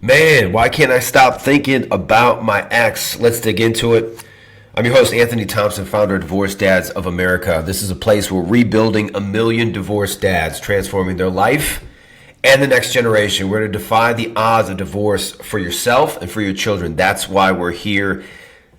Man, why can't I stop thinking about my ex? Let's dig into it. I'm your host, Anthony Thompson, founder of Divorced Dads of America. This is a place where we're rebuilding a million divorced dads, transforming their life and the next generation. We're to defy the odds of divorce for yourself and for your children. That's why we're here.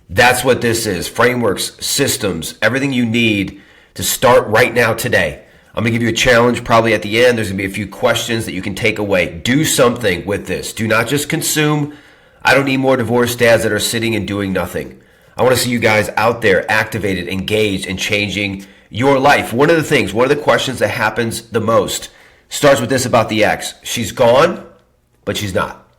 That's what this is. Frameworks, systems, everything you need to start right now today. I'm going to give you a challenge probably at the end. There's going to be a few questions that you can take away. Do something with this. Do not just consume. I don't need more divorced dads that are sitting and doing nothing. I want to see you guys out there activated, engaged, and changing your life. One of the questions that happens the most starts with this about the ex. She's gone, but she's not.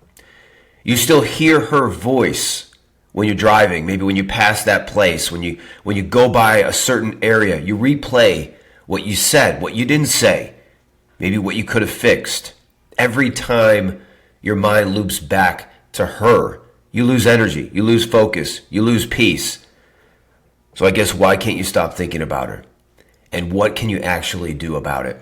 You still hear her voice when you're driving, maybe when you pass that place, when you go by a certain area. You replay what you said, what you didn't say, maybe what you could have fixed. Every time your mind loops back to her, you lose energy, you lose focus, you lose peace. So I guess why can't you stop thinking about her? And what can you actually do about it?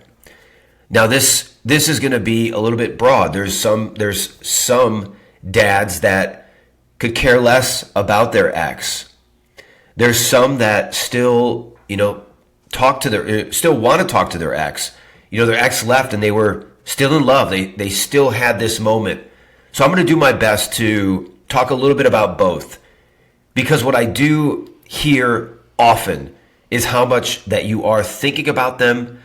Now this is going to be a little bit broad. There's some dads that could care less about their ex. There's some that still, still want to talk to their ex. Their ex left and they were still in love. They still had this moment. So I'm going to do my best to talk a little bit about both, because what I do hear often is how much that you are thinking about them,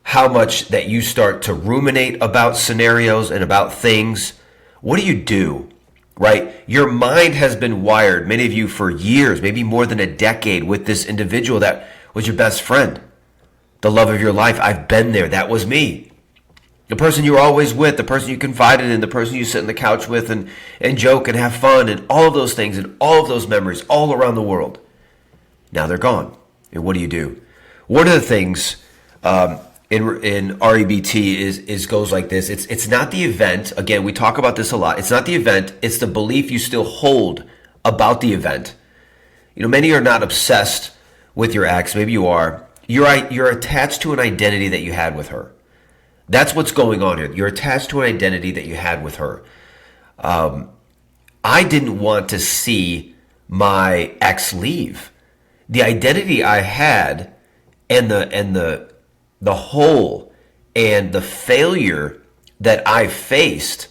how much that you start to ruminate about scenarios and about things. What do? Right? Your mind has been wired, many of you, for years, maybe more than a decade, with this individual that was your best friend, the love of your life. I've been there. That was me. The person you were always with, the person you confided in, the person you sit on the couch with and joke and have fun and all of those things and all of those memories all around the world. Now they're gone. And what do? One of the things in REBT is goes like this. It's not the event. Again, we talk about this a lot. It's not the event. It's the belief you still hold about the event. Many are not obsessed with your ex. Maybe you are. You're attached to an identity that you had with her. That's what's going on here. You're attached to an identity that you had with her. I didn't want to see my ex leave. The identity I had and the hole and the failure that I faced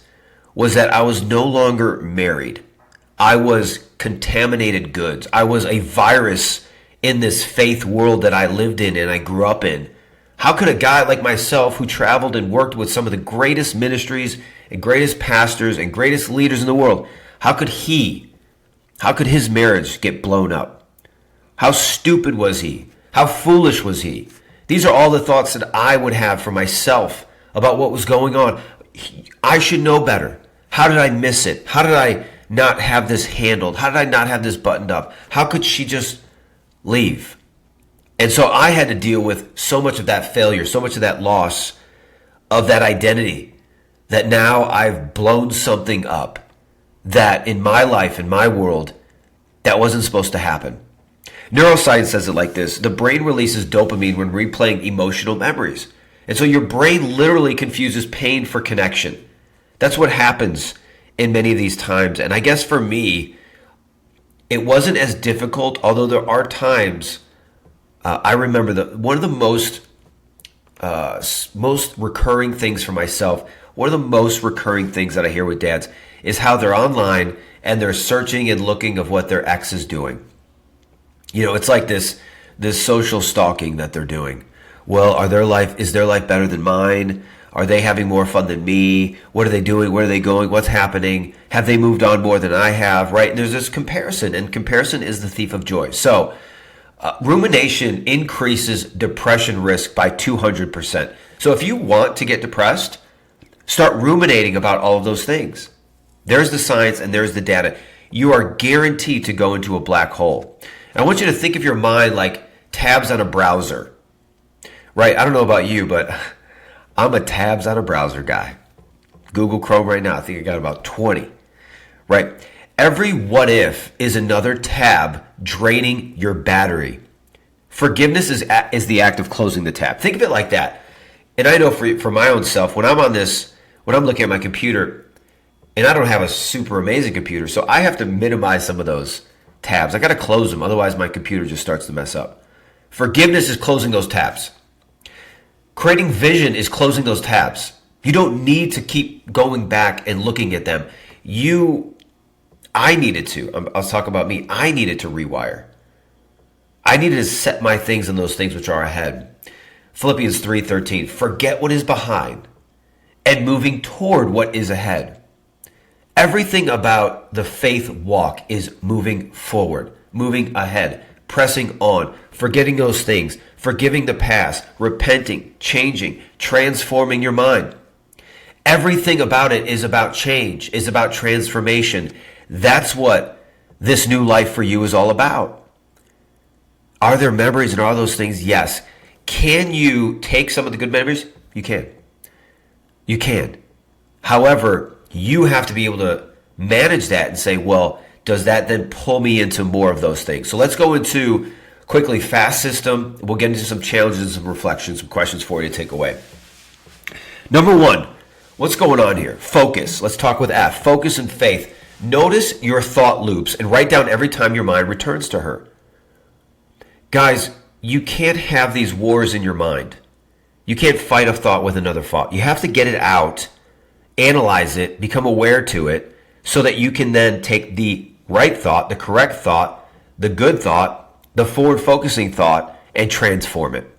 was that I was no longer married. I was contaminated goods. I was a virus in this faith world that I lived in and I grew up in. How could a guy like myself, who traveled and worked with some of the greatest ministries and greatest pastors and greatest leaders in the world, how could his marriage get blown up? How stupid was he? How foolish was he? These are all the thoughts that I would have for myself about what was going on. I should know better. How did I miss it? How did I not have this handled? How did I not have this buttoned up? How could she just leave? And so I had to deal with so much of that failure, so much of that loss of that identity, that now I've blown something up that in my life, in my world, that wasn't supposed to happen. Neuroscience says it like this: the brain releases dopamine when replaying emotional memories. And so your brain literally confuses pain for connection. That's what happens in many of these times. And I guess for me, it wasn't as difficult, although there are times. I remember one of the most recurring things for myself, one of the most recurring things that I hear with dads is how they're online and they're searching and looking of what their ex is doing. It's like this social stalking that they're doing. Well, is their life better than mine? Are they having more fun than me? What are they doing? Where are they going? What's happening? Have they moved on more than I have? Right? And there's this comparison, and comparison is the thief of joy. So rumination increases depression risk by 200%. So if you want to get depressed, start ruminating about all of those things. There's the science and there's the data. You are guaranteed to go into a black hole. And I want you to think of your mind like tabs on a browser, right? I don't know about you, but I'm a tabs on a browser guy. Google Chrome right now, I think I got about 20, right? Every what if is another tab draining your battery. Forgiveness is the act of closing the tab. Think of it like that. And I know for my own self, when I'm looking at my computer, And I don't have a super amazing computer, so I have to minimize some of those tabs. I got to close them, otherwise my computer just starts to mess up. Forgiveness is closing those tabs. Creating vision is closing those tabs. You don't need to keep going back and looking at them. I needed to. I'll talk about me. I needed to rewire. I needed to set my things on those things which are ahead. Philippians 3:13. Forget what is behind and moving toward what is ahead. Everything about the faith walk is moving forward, moving ahead, pressing on, forgetting those things, forgiving the past, repenting, changing, transforming your mind. Everything about it is about change, is about transformation. That's what this new life for you is all about. Are there memories and are those things? Yes. Can you take some of the good memories? You can. You can. However, you have to be able to manage that and say, well, does that then pull me into more of those things? So let's go into quickly FAST system. We'll get into some challenges, some reflections, some questions for you to take away. Number one, what's going on here? Focus. Let's talk with F. Focus and faith. Notice your thought loops and write down every time your mind returns to her. Guys, you can't have these wars in your mind. You can't fight a thought with another thought. You have to get it out, analyze it, become aware to it, so that you can then take the right thought, the correct thought, the good thought, the forward-focusing thought, and transform it.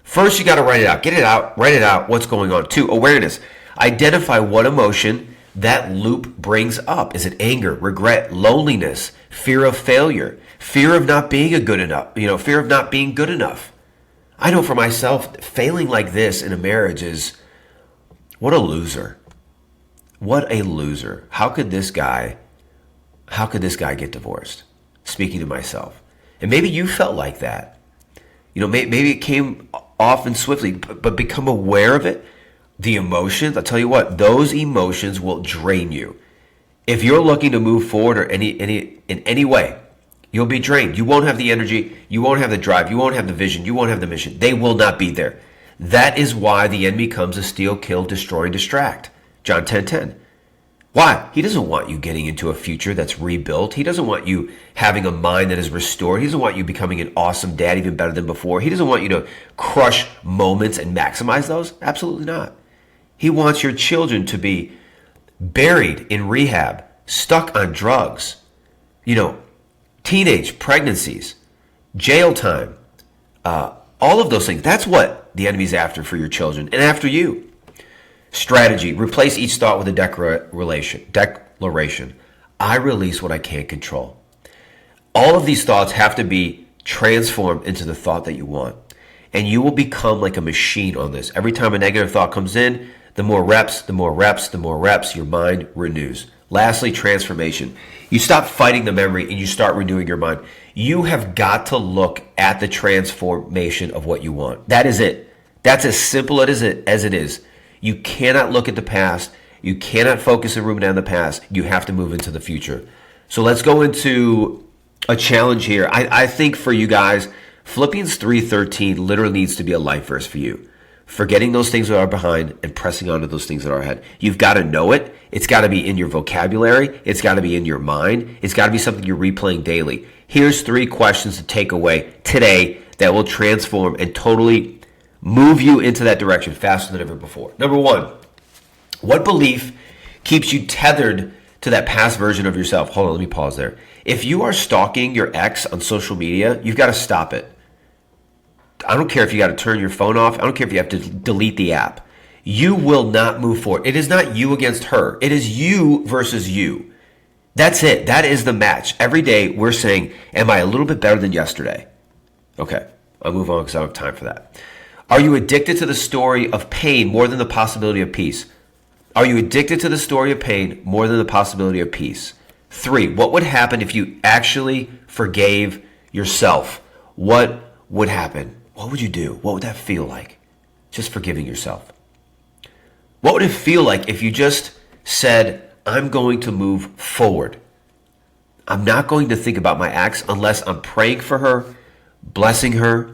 First, you got to write it out. Get it out, write it out, what's going on. 2, awareness. Identify what emotion that loop brings up. Is it anger, regret, loneliness, fear of failure, fear of not being good enough, fear of not being good enough? I know for myself, failing like this in a marriage is, what a loser. What a loser. How could this guy get divorced? Speaking to myself. And maybe you felt like that. Maybe it came often swiftly, but become aware of it. The emotions, I'll tell you what, those emotions will drain you. If you're looking to move forward or in any way, you'll be drained. You won't have the energy, you won't have the drive, you won't have the vision, you won't have the mission. They will not be there. That is why the enemy comes to steal, kill, destroy, and distract. John 10:10. Why? He doesn't want you getting into a future that's rebuilt. He doesn't want you having a mind that is restored. He doesn't want you becoming an awesome dad, even better than before. He doesn't want you to crush moments and maximize those. Absolutely not. He wants your children to be buried in rehab, stuck on drugs, teenage pregnancies, jail time, all of those things. That's what the enemy's after for your children and after you. Strategy. Replace each thought with a declaration. I release what I can't control. All of these thoughts have to be transformed into the thought that you want. And you will become like a machine on this. Every time a negative thought comes in, the more reps, your mind renews. Lastly, transformation. You stop fighting the memory and you start renewing your mind. You have got to look at the transformation of what you want. That is it. That's as simple as it is. You cannot look at the past. You cannot focus and ruminate on the past. You have to move into the future. So let's go into a challenge here. I think for you guys, Philippians 3:13 literally needs to be a life verse for you. Forgetting those things that are behind and pressing on to those things that are ahead. You've got to know it. It's got to be in your vocabulary. It's got to be in your mind. It's got to be something you're replaying daily. Here's 3 questions to take away today that will transform and totally move you into that direction faster than ever before. Number 1, what belief keeps you tethered to that past version of yourself? Hold on, let me pause there. If you are stalking your ex on social media, you've got to stop it. I don't care if you got to turn your phone off. I don't care if you have to delete the app. You will not move forward. It is not you against her. It is you versus you. That's it. That is the match. Every day we're saying, am I a little bit better than yesterday? Okay, I'll move on because I don't have time for that. Are you addicted to the story of pain more than the possibility of peace? Are you addicted to the story of pain more than the possibility of peace? 3, what would happen if you actually forgave yourself? What would happen? What would you do? What would that feel like? Just forgiving yourself. What would it feel like if you just said, I'm going to move forward. I'm not going to think about my ex unless I'm praying for her, blessing her,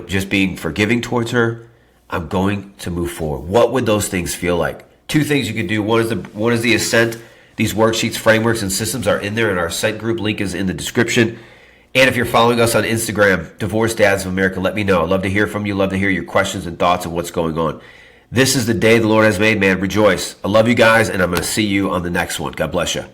just being forgiving towards her. I'm going to move forward. What would those things feel like? Two things you can do. One is the ascent. These worksheets, frameworks, and systems are in there in our site group. Link is in the description. And if you're following us on Instagram, Divorced Dads of America, let me know. I'd love to hear from you. Love to hear your questions and thoughts on what's going on. This is the day the Lord has made, man. Rejoice. I love you guys, and I'm going to see you on the next one. God bless you.